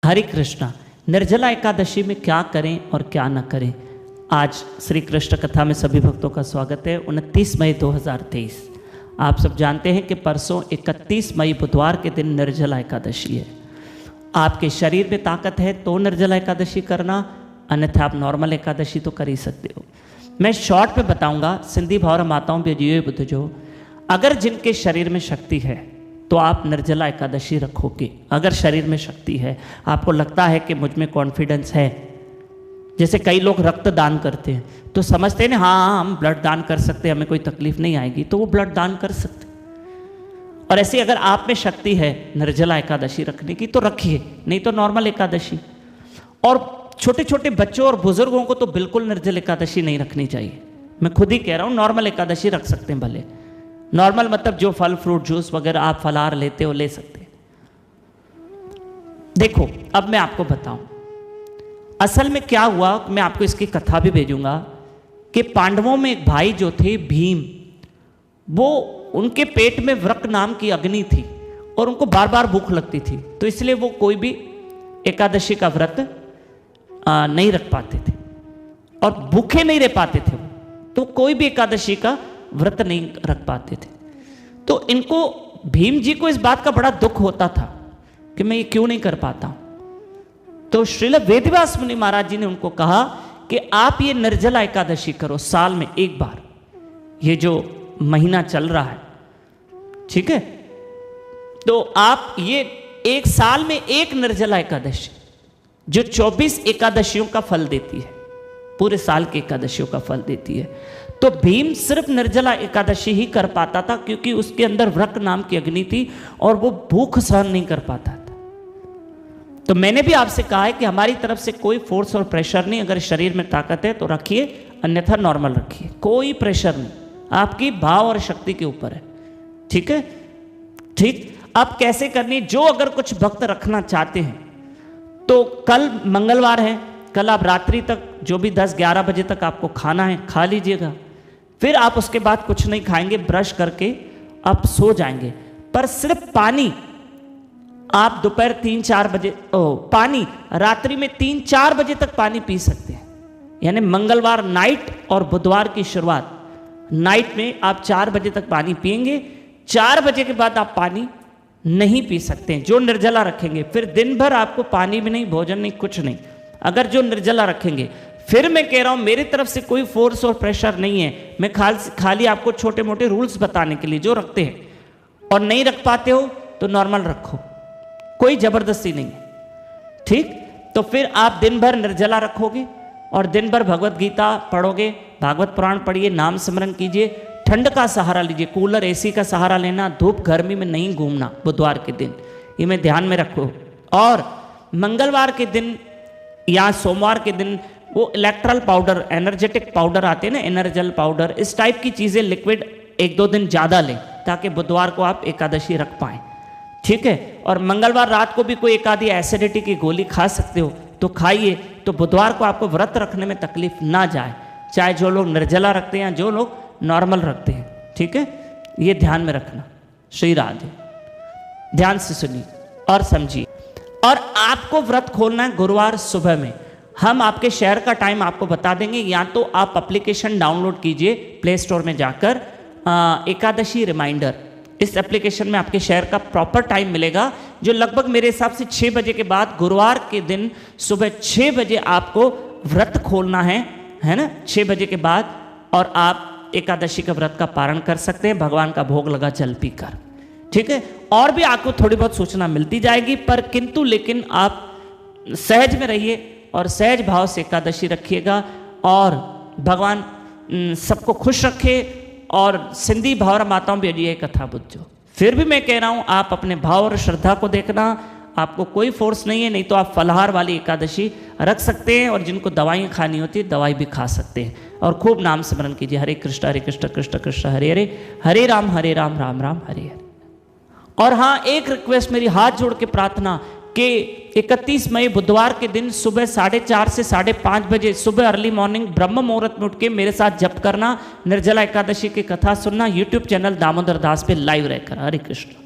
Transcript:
हरे कृष्णा। निर्जला एकादशी में क्या करें और क्या न करें, आज श्री कृष्ण कथा में सभी भक्तों का स्वागत है। 29 मई 2023। आप सब जानते हैं कि परसों 31 मई बुधवार के दिन निर्जला एकादशी है। आपके शरीर में ताकत है तो निर्जला एकादशी करना, अन्यथा आप नॉर्मल एकादशी तो कर ही सकते हो। मैं शॉर्ट में बताऊंगा, सिंधी भावर माताओं पे जियो बुद्ध जो, अगर जिनके शरीर में शक्ति है तो आप निर्जला एकादशी रखोगे। अगर शरीर में शक्ति है, आपको लगता है कि मुझ में कॉन्फिडेंस है, जैसे कई लोग रक्त दान करते हैं तो समझते हैं ना, हाँ हम ब्लड दान कर सकते हैं, हमें कोई तकलीफ नहीं आएगी, तो वो ब्लड दान कर सकते। और ऐसे अगर आप में शक्ति है निर्जला एकादशी रखने की तो रखिए, नहीं तो नॉर्मल एकादशी। और छोटे छोटे बच्चों और बुजुर्गों को तो बिल्कुल निर्जल एकादशी नहीं रखनी चाहिए। मैं खुद ही कह रहा हूँ, नॉर्मल एकादशी रख सकते हैं भले। नॉर्मल मतलब जो फल फ्रूट जूस वगैरह आप फलाहार लेते हो ले सकते हैं। देखो अब मैं आपको बताऊं असल में क्या हुआ, मैं आपको इसकी कथा भी भेजूंगा कि पांडवों में एक भाई जो थे भीम, वो उनके पेट में वृक नाम की अग्नि थी और उनको बार बार भूख लगती थी, तो इसलिए वो कोई भी एकादशी का व्रत नहीं रख पाते थे और भूखे नहीं रह पाते थे, तो कोई भी एकादशी का व्रत नहीं रख पाते थे। तो इनको भीम जी को इस बात का बड़ा दुख होता था कि मैं ये क्यों नहीं कर पाता हूं। तो श्रील वेदव्यास मुनि महाराज जी ने उनको कहा कि आप ये निर्जला एकादशी करो साल में एक बार, ये जो महीना चल रहा है, ठीक है, तो आप ये एक साल में एक निर्जला एकादशी जो 24 एकादशियों का फल देती है, पूरे साल की एकादशियों का फल देती है। तो भीम सिर्फ निर्जला एकादशी ही कर पाता था क्योंकि उसके अंदर वृक नाम की अग्नि थी और वो भूख सहन नहीं कर पाता था। तो मैंने भी आपसे कहा है कि हमारी तरफ से कोई फोर्स और प्रेशर नहीं, अगर शरीर में ताकत है तो रखिए, अन्यथा नॉर्मल रखिए, कोई प्रेशर नहीं, आपकी भाव और शक्ति के ऊपर है, ठीक है। ठीक, अब कैसे करनी, जो अगर कुछ भक्त रखना चाहते हैं तो कल मंगलवार है, कल आप रात्रि तक जो भी 10-11 बजे तक आपको खाना है खा लीजिएगा, फिर आप उसके बाद कुछ नहीं खाएंगे, ब्रश करके आप सो जाएंगे। पर सिर्फ पानी आप दोपहर 3-4 बजे पानी रात्रि में 3-4 बजे तक पानी पी सकते हैं। यानी मंगलवार नाइट और बुधवार की शुरुआत नाइट में आप 4 बजे तक पानी पिएंगे, 4 बजे के बाद आप पानी नहीं पी सकते हैं जो निर्जला रखेंगे। फिर दिन भर आपको पानी भी नहीं, भोजन नहीं, कुछ नहीं, अगर जो निर्जला रखेंगे। फिर मैं कह रहा हूं मेरी तरफ से कोई फोर्स और प्रेशर नहीं है, मैं खाली आपको छोटे मोटे रूल्स बताने के लिए, जो रखते हैं और नहीं रख पाते हो तो नॉर्मल रखो, कोई जबरदस्ती नहीं है, ठीक। तो फिर आप दिन भर निर्जला रखोगे और दिन भर भगवत गीता पढ़ोगे, भागवत पुराण पढ़िए, नाम स्मरण कीजिए, ठंड का सहारा लीजिए, कूलर एसी का सहारा लेना, धूप गर्मी में नहीं घूमना बुधवार के दिन, ये मैं ध्यान में रखो। और मंगलवार के दिन या सोमवार के दिन वो इलेक्ट्रल पाउडर, एनर्जेटिक पाउडर आते हैं ना, एनर्जल पाउडर, इस टाइप की चीज़ें लिक्विड 1-2 दिन ज़्यादा लें ताकि बुधवार को आप एकादशी रख पाएँ, ठीक है। और मंगलवार रात को भी कोई एक आधी एसिडिटी की गोली खा सकते हो तो खाइए, तो बुधवार को आपको व्रत रखने में तकलीफ ना जाए, चाहे जो लोग निर्जला रखते हैं जो लोग नॉर्मल रखते हैं, ठीक है। ये ध्यान में रखना। श्री राधे, ध्यान से सुनिए और समझिए। और आपको व्रत खोलना है गुरुवार सुबह में, हम आपके शहर का टाइम आपको बता देंगे, या तो आप एप्लीकेशन डाउनलोड कीजिए प्ले स्टोर में जाकर, एकादशी रिमाइंडर, इस एप्लीकेशन में आपके शहर का प्रॉपर टाइम मिलेगा, जो लगभग मेरे हिसाब से 6 बजे के बाद गुरुवार के दिन सुबह 6 बजे आपको व्रत खोलना है ना, 6 बजे के बाद, और आप एकादशी का व्रत का पारण कर सकते हैं, भगवान का भोग लगा जल पीकर, ठीक है। और भी आपको थोड़ी बहुत सूचना मिलती जाएगी, पर किंतु लेकिन आप सहज में रहिए और सहज भाव से एकादशी रखिएगा और भगवान सबको खुश रखे। और सिंधी भावर माताओं भी अजी कथा बुझो। फिर भी मैं कह रहा हूँ आप अपने भाव और श्रद्धा को देखना, आपको कोई फोर्स नहीं है, नहीं तो आप फलाहार वाली एकादशी रख सकते हैं, और जिनको दवाइयाँ खानी होती है दवाई भी खा सकते हैं। और खूब नाम स्मरण कीजिए, हरे कृष्ण कृष्ण कृष्ण हरे हरे, हरे राम राम राम हरे हरे। और हाँ, एक रिक्वेस्ट मेरी, हाथ जोड़ के प्रार्थना कि 31 मई बुधवार के दिन सुबह 4:30 से 5:30 बजे सुबह अर्ली मॉर्निंग ब्रह्म मुहूर्त में उठ के मेरे साथ जप करना, निर्जला एकादशी की कथा सुनना, यूट्यूब चैनल दामोदर दास पे लाइव रहकर। हरे कृष्ण।